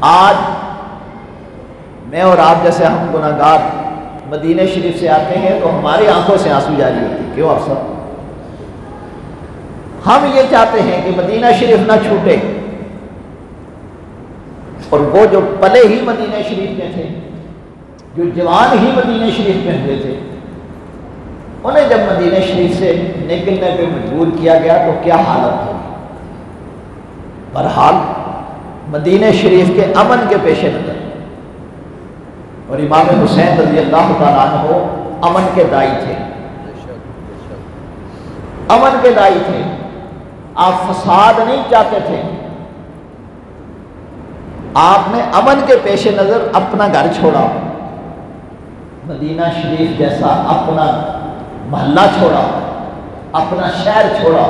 آج میں اور آپ جیسے ہم گناہگار مدینہ شریف سے آتے ہیں تو ہماری آنکھوں سے آنسو جاری ہوتے ہیں. کیوں افسر؟ ہم یہ چاہتے ہیں کہ مدینہ شریف نہ چھوٹے، اور وہ جو پلے ہی مدینہ شریف میں تھے، جو جوان ہی مدینہ شریف میں ہوئے تھے، انہیں جب مدینہ شریف سے نکلنے پہ مجبور کیا گیا تو کیا حالت ہوگی. بہرحال مدینہ شریف کے امن کے پیش نظر، اور امام حسین رضی اللہ تعالیٰ عنہ امن کے داعی تھے، امن کے داعی تھے. آپ فساد نہیں چاہتے تھے، آپ نے امن کے پیش نظر اپنا گھر چھوڑا، مدینہ شریف جیسا اپنا محلہ چھوڑا، اپنا شہر چھوڑا،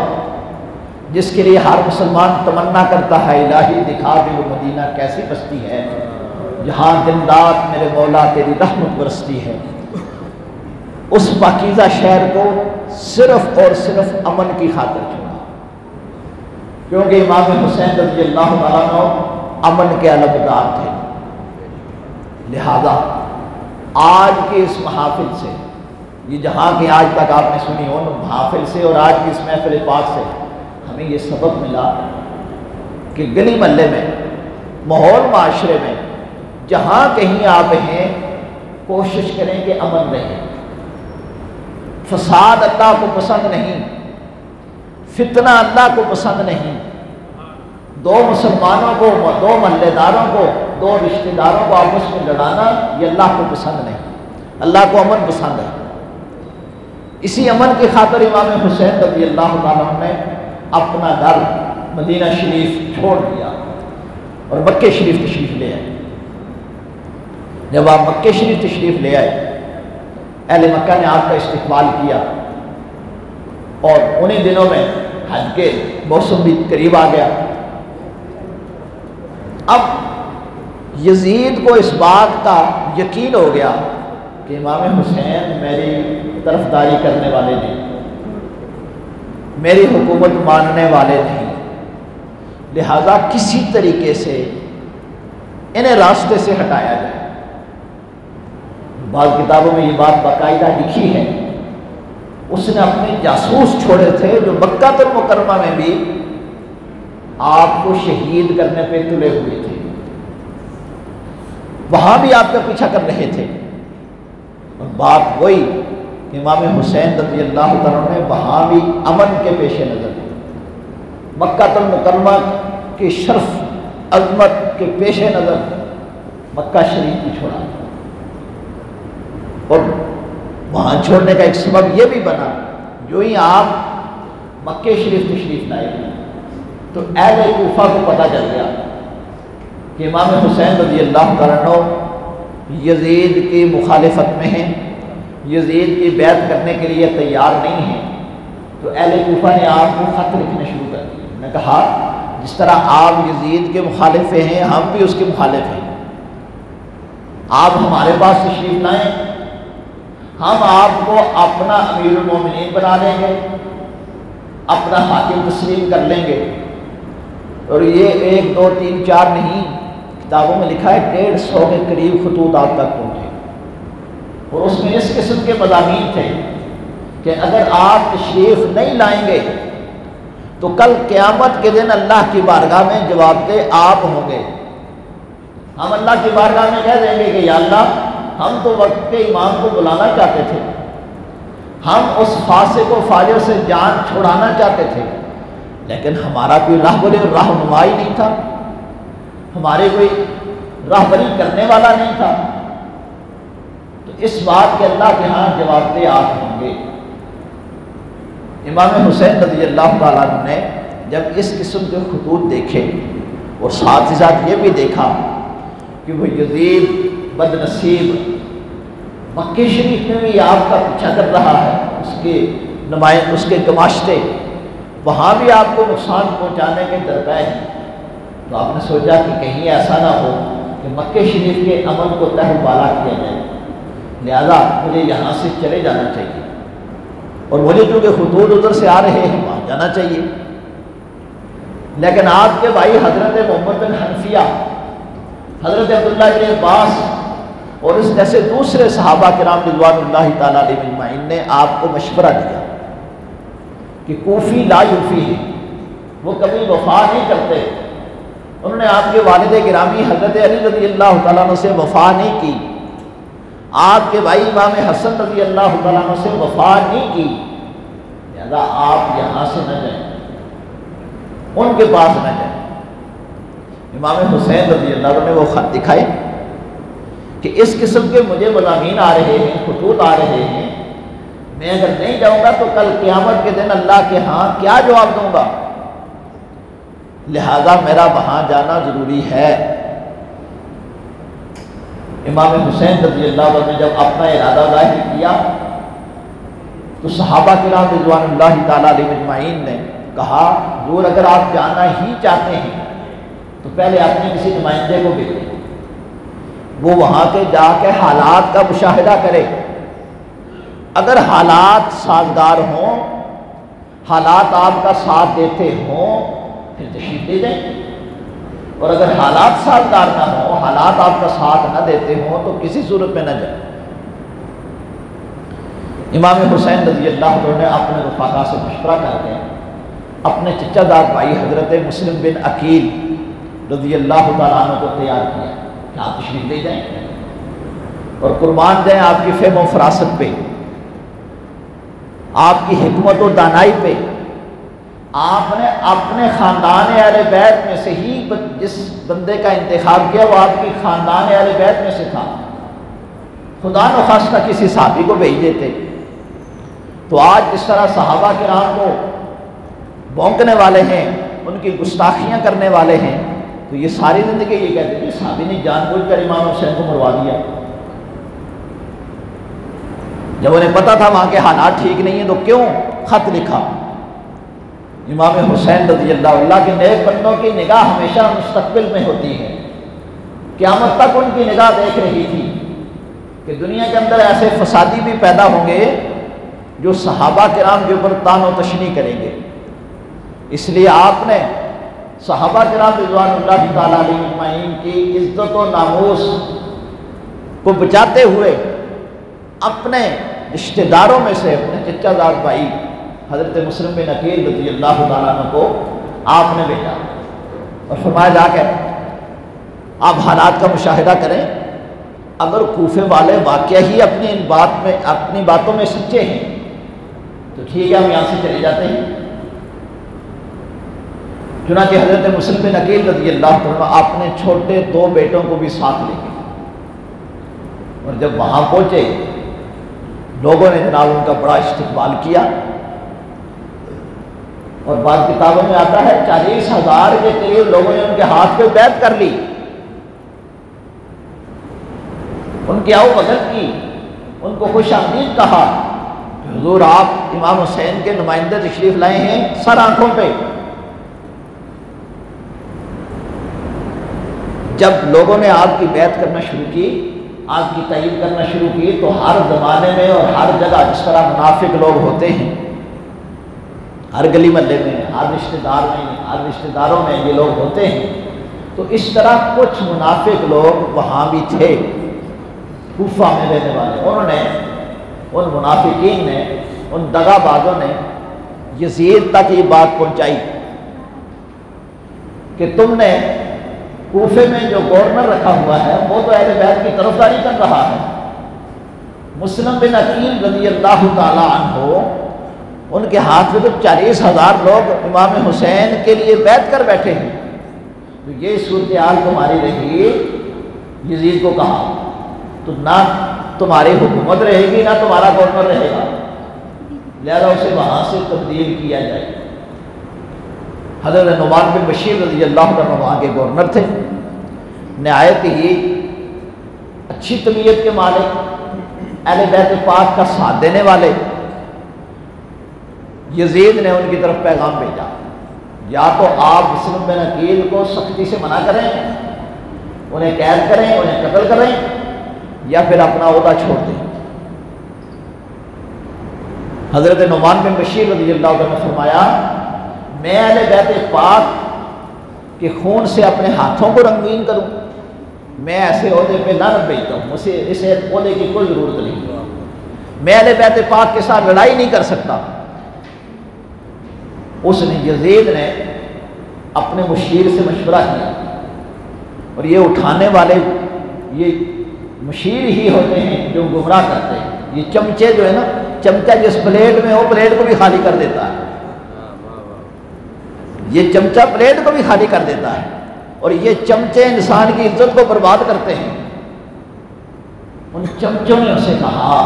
جس کے لیے ہر مسلمان تمنا کرتا ہے الہی دکھا دے وہ مدینہ کیسی بستی ہے جہاں دن رات میرے مولا تیری رحمت برستی ہے. اس پاکیزہ شہر کو صرف اور صرف امن کی خاطر چھوڑا، کیونکہ امام حسین رضی اللہ تعالیٰ عنہ امن کے علمدار تھے. لہذا آج کے اس محافل سے، یہ جہاں کی آج تک آپ نے سنی ان محافل سے اور آج کی اس محفل پاک سے ہمیں یہ سبق ملا کہ گلی محلے میں، ماحول معاشرے میں جہاں کہیں آپ ہیں، کوشش کریں کہ امن رہے. فساد اللہ کو پسند نہیں، فتنہ اللہ کو پسند نہیں. دو مسلمانوں کو، دو محلے داروں کو، دو رشتہ داروں کو آپس میں لڑانا یہ اللہ کو پسند نہیں. اللہ کو امن پسند ہے. اسی امن کی خاطر امام حسین رضی اللہ تعالیٰ عنہ نے اپنا گھر مدینہ شریف چھوڑ دیا اور مکہ شریف تشریف لے آئے. جب آپ مکہ شریف تشریف لے آئے، اہل مکہ نے آپ کا استقبال کیا، اور انہی دنوں میں حج کے موسم بھی قریب آ گیا. اب یزید کو اس بات کا یقین ہو گیا کہ امام حسین میری طرفداری کرنے والے نہیں، میری حکومت ماننے والے نہیں، لہذا کسی طریقے سے انہیں راستے سے ہٹایا جائے. بعض کتابوں میں یہ بات باقاعدہ لکھی ہے. اس نے اپنے جاسوس چھوڑے تھے جو مکہ المکرمہ میں بھی آپ کو شہید کرنے پہ تلے ہوئے تھے، وہاں بھی آپ کا پیچھا کر رہے تھے. اور بات وہی کہ امام حسین رضی اللہ تعالیٰ نے وہاں بھی امن کے پیش نظر مکہ المکرمہ کی شرف عظمت کے پیش نظر مکہ شریف کی چھوڑا. اور وہاں چھوڑنے کا ایک سبب یہ بھی بنا، جو ہی آپ مکہ شریف تشریف لائے تو اہل کوفہ کو پتہ چل گیا کہ امام حسین رضی اللہ تعالیٰ عنہ یزید کی مخالفت میں ہیں، یزید کی بیعت کرنے کے لیے تیار نہیں ہیں. تو اہل کوفہ نے آپ کو خط لکھنے شروع کر دیے. نے کہا جس طرح آپ یزید کے مخالف ہیں ہم بھی اس کے مخالف ہیں، آپ ہمارے پاس تشریف لائیں، ہم آپ کو اپنا امیر المومنین بنا لیں گے، اپنا حاکم تسلیم کر لیں گے. اور یہ 1 2 3 4 نہیں، کتابوں میں لکھا ہے 150 کے قریب خطوط آپ تک پہنچے، اور اس میں اس قسم کے مضامین تھے کہ اگر آپ تشریف نہیں لائیں گے تو کل قیامت کے دن اللہ کی بارگاہ میں جواب دہ آپ ہوں گے. ہم اللہ کی بارگاہ میں کہہ دیں گے کہ یا اللہ، ہم تو وقت کے امام کو بلانا چاہتے تھے، ہم اس فاسق و فاجر سے جان چھڑانا چاہتے تھے، لیکن ہمارا کوئی رہنمائی نہیں تھا، ہمارے کوئی راہبری کرنے والا نہیں تھا. تو اس بات کے اللہ کے ہاں جواب دہ آپ ہوں گے. امام حسین رضی اللہ تعالیٰ عنہ نے جب اس قسم کے خطوط دیکھے اور ساتھ ہی ساتھ یہ بھی دیکھا کہ وہ یزید بد نصیب مکہ شریف میں بھی آپ کا پیچھا کر رہا ہے، اس کے گماشتے وہاں بھی آپ کو نقصان پہنچانے کے درپے ہیں، تو آپ نے سوچا کہ کہیں ایسا نہ ہو کہ مکہ شریف کے امن کو تہہ بالا کیا جائے، لہذا مجھے یہاں سے چلے جانا چاہیے، اور مجھے چونکہ خطوط ادھر سے آ رہے ہیں وہاں جانا چاہیے. لیکن آپ کے بھائی حضرت محمد بن حنفیہ حضرت عبداللہ بن عباس اور اس جیسے دوسرے صحابہ کرام رضوان اللہ تعالیٰ علیہ اجمعین نے آپ کو مشورہ دیا کہ کوفی لا یوفی ہے، وہ کبھی وفا نہیں کرتے۔ انہوں نے آپ کے والد گرامی حضرت علی رضی اللہ تعالیٰ عنہ سے وفا نہیں کی، آپ کے بھائی امام حسن رضی اللہ تعالیٰ عنہ سے وفا نہیں کی، لہذا آپ یہاں سے نہ جائیں، ان کے پاس نہ جائیں۔ امام حسین رضی اللہ عنہ نے وہ خط دکھائے کہ اس قسم کے مجھے مضامین آ رہے ہیں، خطوط آ رہے ہیں، میں اگر نہیں جاؤں گا تو کل قیامت کے دن اللہ کے ہاں کیا جواب دوں گا، لہذا میرا وہاں جانا ضروری ہے۔ امام حسین رضی اللہ عنہ نے جب اپنا ارادہ ظاہر کیا تو صحابہ کرام رضوان اللہ تعالیٰ علیہ اجمعین نے کہا حضور اگر آپ جانا ہی چاہتے ہیں تو پہلے اپنے کسی نمائندے کو بھیجیں، وہ وہاں کے جا کے حالات کا مشاہدہ کرے، اگر حالات سازگار ہوں، حالات آپ کا ساتھ دیتے ہوں پھر تشریف لے جائیں، اور اگر حالات سازگار نہ ہوں، حالات آپ کا ساتھ نہ دیتے ہوں تو کسی صورت میں نہ جائیں۔ امام حسین رضی اللہ عنہ نے اپنے رفقا سے مشورہ کر کے اپنے چچا دار بھائی حضرت مسلم بن عقیل رضی اللہ تعالیٰ عنہ کو تیار کیا کہ آپ تشریف لے جائیں اور قربان جائیں آپ کی فہم و فراست پہ، آپ کی حکمت و دانائی پہ۔ آپ نے اپنے خاندان اہل بیت میں سے ہی جس بندے کا انتخاب کیا وہ آپ کی خاندان اہل بیت میں سے تھا، خدا نخواستہ کسی صحابی کو بھیج دیتے تو آج جس طرح صحابہ کرام کو بھونکنے والے ہیں، ان کی گستاخیاں کرنے والے ہیں، تو یہ ساری زندگی یہ کہتے ہیں کہ صحابی نے جان بوجھ کر امام حسین کو مروا دیا۔ جب انہیں پتا تھا وہاں کے حالات ٹھیک نہیں ہیں تو کیوں خط لکھا؟ امام حسین رضی اللہ کے نیک بندوں کی نگاہ ہمیشہ مستقبل میں ہوتی ہے، قیامت تک ان کی نگاہ دیکھ رہی تھی کہ دنیا کے اندر ایسے فسادی بھی پیدا ہوں گے جو صحابہ کرام کے اوپر طعن و تشنیع کریں گے، اس لیے آپ نے صحابہ کرام رضوان اللہ تعالیٰ علیہ اجمعین کی عزت و ناموس کو بچاتے ہوئے اپنے رشتہ داروں میں سے اپنے چچا زاد بھائی حضرت مسلم بن عقیل رضی اللہ تعالیٰ عنہ کو آپ نے بھیجا اور فرمایا جا کے آپ حالات کا مشاہدہ کریں، اگر کوفے والے واقعہ ہی اپنی باتوں میں سچے ہیں تو ٹھیک ہے ہم یہاں سے چلے جاتے ہیں۔ چنانچہ حضرت مسلم بن عقیل رضی اللہ عنہ اپنے چھوٹے 2 بیٹوں کو بھی ساتھ لے گئے، اور جب وہاں پہنچے لوگوں نے جناب ان کا بڑا استقبال کیا، اور بعض کتابوں میں آتا ہے 40,000 کے قریب لوگوں نے ان کے ہاتھ پہ بیعت کر لی، ان کی آؤ بھگت کی، ان کو خوش آمدید کہا کہ حضور آپ امام حسین کے نمائندے تشریف لائے ہیں سر آنکھوں پہ۔ جب لوگوں نے آپ کی بیعت کرنا شروع کی، آپ کی تائید کرنا شروع کی، تو ہر زمانے میں اور ہر جگہ جس طرح منافق لوگ ہوتے ہیں، ہر گلی محلے میں، ہر رشتہ داروں میں یہ لوگ ہوتے ہیں، تو اس طرح کچھ منافق لوگ وہاں بھی تھے کوفہ میں رہنے والے۔ انہوں نے ان منافقین نے، ان دغا بازوں نے یزید تک یہ بات پہنچائی کہ تم نے کوفے میں جو گورنر رکھا ہوا ہے وہ تو اہل بیت کی طرفداری کر رہا ہے، مسلم بن عقیل رضی اللہ تعالی عنہ ان کے ہاتھ میں تو 40,000 لوگ امام حسین کے لیے بیعت کر بیٹھے ہیں، تو یہ صورتحال تمہاری رہی۔ یزید کو کہا تو نہ تمہاری حکومت رہے گی نہ تمہارا گورنر رہے گا، لہذا اسے وہاں سے تبدیل کیا جائے۔ حضرت نعمان بن بشیر رضی اللہ عنہ وہاں کے گورنر تھے، نہایت ہی اچھی طبیعت کے مالک، اہل بیت پاک کا ساتھ دینے والے۔ یزید نے ان کی طرف پیغام بھیجا، یا تو آپ مسلم بن عقیل کو سختی سے منع کریں، انہیں قید کریں، انہیں قتل کریں، یا پھر اپنا عہدہ چھوڑ دیں۔ حضرت نعمان بن بشیر رضی اللہ عنہ نے فرمایا میں اہل بیت پاک کے خون سے اپنے ہاتھوں کو رنگین کروں، میں ایسے عہدے پہ لعنت بھیجتا ہوں، مجھے اس عہدے کی کوئی ضرورت نہیں، میں اہل بیت پاک کے ساتھ لڑائی نہیں کر سکتا۔ اس نے یزید نے اپنے مشیر سے مشورہ کیا، اور یہ اٹھانے والے یہ مشیر ہی ہوتے ہیں جو گمراہ کرتے ہیں۔ یہ چمچے جو ہے نا، چمچہ جس پلیٹ میں ہو پلیٹ کو بھی خالی کر دیتا ہے، یہ چمچہ پلیٹ کو بھی خالی کر دیتا ہے، اور یہ چمچے انسان کی عزت کو برباد کرتے ہیں۔ ان چمچوں نے اسے کہا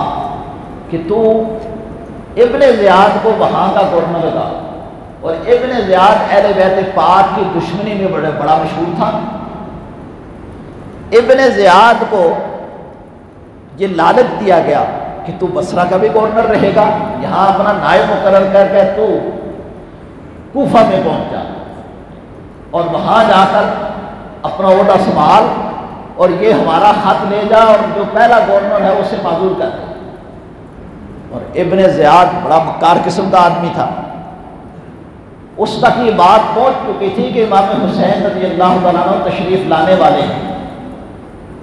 کہ تو ابن زیاد کو وہاں کا گورنر لگا، اور ابن زیاد اہل بیت پاک کی دشمنی میں بڑا مشہور تھا۔ ابن زیاد کو یہ لالچ دیا گیا کہ تو بصرہ کا بھی گورنر رہے گا، یہاں اپنا نائب مقرر کر کے تو کوفہ میں پہنچا، اور وہاں جا کر اپنا عہدہ سنبھال، اور یہ ہمارا خط لے جا، اور جو پہلا گورنر ہے اسے معذور کر دے۔ اور ابن زیاد بڑا مکار قسم کا آدمی تھا، اس تک یہ بات پہنچ چکی تھی کہ امام حسین رضی اللہ تعالیٰ عنہ تشریف لانے والے ہیں،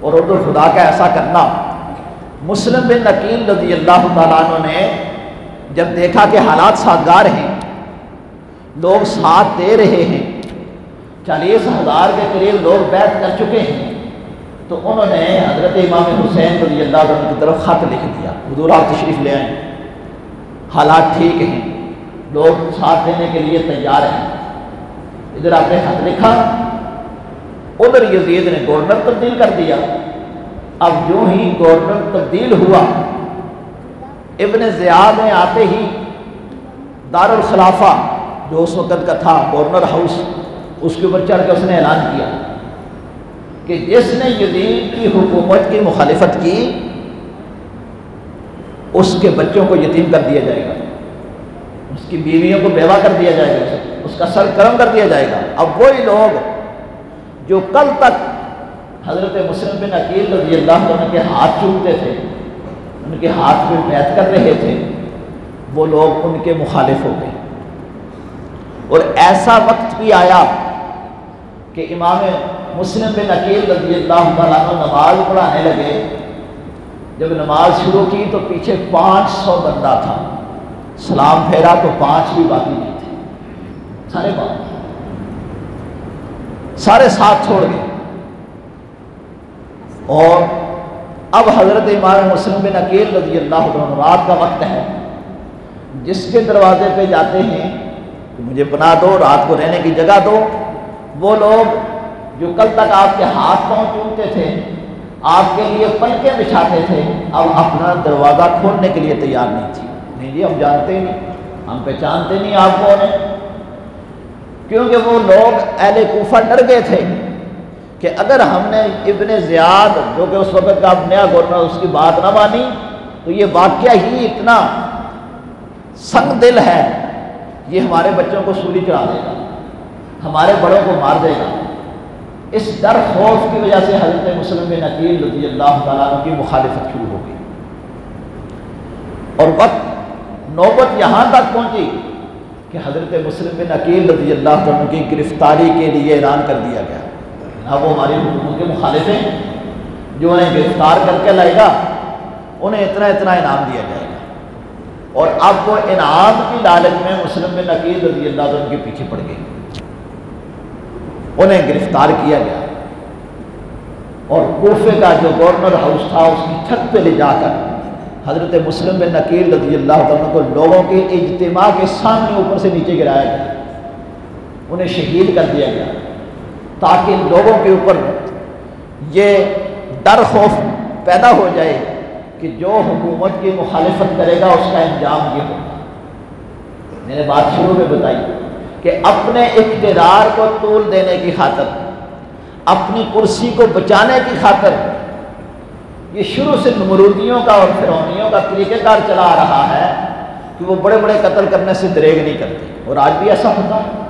اور اردو خدا کا ایسا کرنا۔ مسلم بن عقیل رضی اللہ تعالیٰ عنہ نے جب دیکھا کہ حالات سازگار ہیں، لوگ ساتھ دے رہے ہیں، 40,000 کے قریب لوگ بیعت کر چکے ہیں، تو انہوں نے حضرت امام حسین رضی اللہ عنہ کی طرف خط لکھ دیا، حضور آپ تشریف لے آئیں، حالات ٹھیک ہیں، لوگ ساتھ دینے کے لیے تیار ہیں۔ ادھر آپ نے خط لکھا، ادھر یزید نے گورنر تبدیل کر دیا۔ اب جو ہی گورنر تبدیل ہوا، ابن زیاد نے آتے ہی دارالخلافہ جو اس وقت کا تھا گورنر ہاؤس، اس کے اوپر چڑھ کے اس نے اعلان کیا کہ جس نے یزید کی حکومت کی مخالفت کی اس کے بچوں کو یتیم کر دیا جائے گا، اس کی بیویوں کو بیوہ کر دیا جائے گا، اس کا سر قلم کر دیا جائے گا۔ اب وہی لوگ جو کل تک حضرت مسلم بن عقیل رضی اللہ عنہ کے ہاتھ چومتے تھے، ان کے ہاتھ پہ بیعت کر رہے تھے، وہ لوگ ان کے مخالف ہو گئے۔ اور ایسا وقت بھی آیا کہ امام مسلم بن عقیل رضی اللہ عنہ نماز پڑھانے لگے، جب نماز شروع کی تو پیچھے 500 بندہ تھا، سلام پھیرا تو 5 بھی باقی نہیں تھے، سارے ساتھ چھوڑ گئے۔ اور اب حضرت امام مسلم بن عقیل رضی اللہ عنہ رات کا وقت ہے، جس کے دروازے پہ جاتے ہیں کہ مجھے پناہ دو، رات کو رہنے کی جگہ دو، وہ لوگ جو کل تک آپ کے ہاتھ پاؤں چومتے تھے، آپ کے لیے پلکیں بچھاتے تھے، اب اپنا دروازہ کھولنے کے لیے تیار نہیں تھی۔ نہیں جی، ہم جانتے ہی نہیں، ہم پہچانتے نہیں آپ کون ہیں، کیونکہ وہ لوگ اہل کوفہ ڈر گئے تھے کہ اگر ہم نے ابن زیاد جو کہ اس وقت کا نیا گورنر اس کی بات نہ مانی تو یہ واقعہ ہی اتنا سنگ دل ہے، یہ ہمارے بچوں کو سولی چڑھا دے گا، ہمارے بڑوں کو مار دے گا۔ اس ڈر خوف کی وجہ سے حضرت مسلم بن عقیل رضی اللہ تعالیٰ عنہ کی مخالفت شروع ہو گئی، اور وقت نوبت یہاں تک پہنچی کہ حضرت مسلم بن عقیل رضی اللہ عنہ کی گرفتاری کے لیے اعلان کر دیا گیا۔ اب وہ ہماری حکومت کے مخالف ہیں، جو انہیں گرفتار کر کے لائے گا انہیں اتنا اتنا انعام دیا جائے گا۔ اور اب وہ انعام کی لالچ میں مسلم بن عقیل رضی اللہ عنہ کے پیچھے پڑ گئے، انہیں گرفتار کیا گیا، اور کوفے کا جو گورنر ہاؤس تھا اس کی چھت پہ لے جا کر حضرت مسلم بن عقیل رضی اللہ عنہ کو لوگوں کے اجتماع کے سامنے اوپر سے نیچے گرایا گیا، انہیں شہید کر دیا گیا، تاکہ لوگوں کے اوپر یہ ڈر خوف پیدا ہو جائے کہ جو حکومت کی مخالفت کرے گا اس کا انجام یہ ہوگا۔ میں نے بات شروع میں بتائی کہ اپنے اقتدار کو طول دینے کی خاطر، اپنی کرسی کو بچانے کی خاطر یہ شروع سے نمرودیوں کا اور فرعونیوں کا طریقہ کار چلا آ رہا ہے کہ وہ بڑے بڑے قتل کرنے سے دریغ نہیں کرتے، اور آج بھی ایسا ہوتا ہے۔